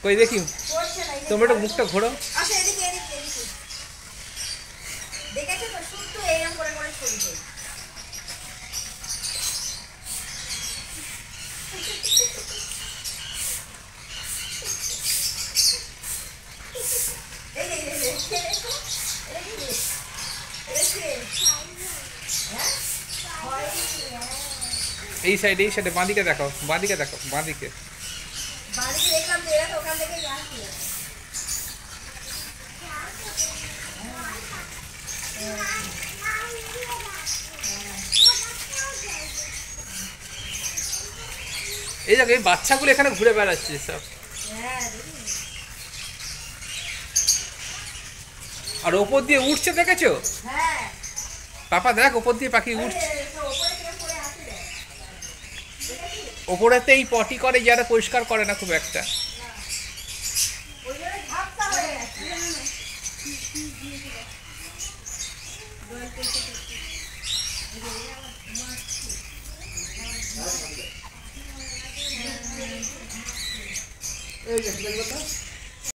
কই দেখি, তোমরা একটু মুখটা ঘোরো। এই সাইডে, এই সাইডে, বাঁদিকে দেখো, বাঁদিকে দেখো, বাঁদিকে। এই দেখো, এই বাচ্চাগুলো এখানে ঘুরে বেড়াচ্ছে সব। আর ওপর দিয়ে উঠছে, দেখেছো? পাপা দেখ, ওপর দিয়ে পাখি উঠছে। ওপরেতে এই পটি করে যারা, পরিষ্কার করে না খুব একটা। এই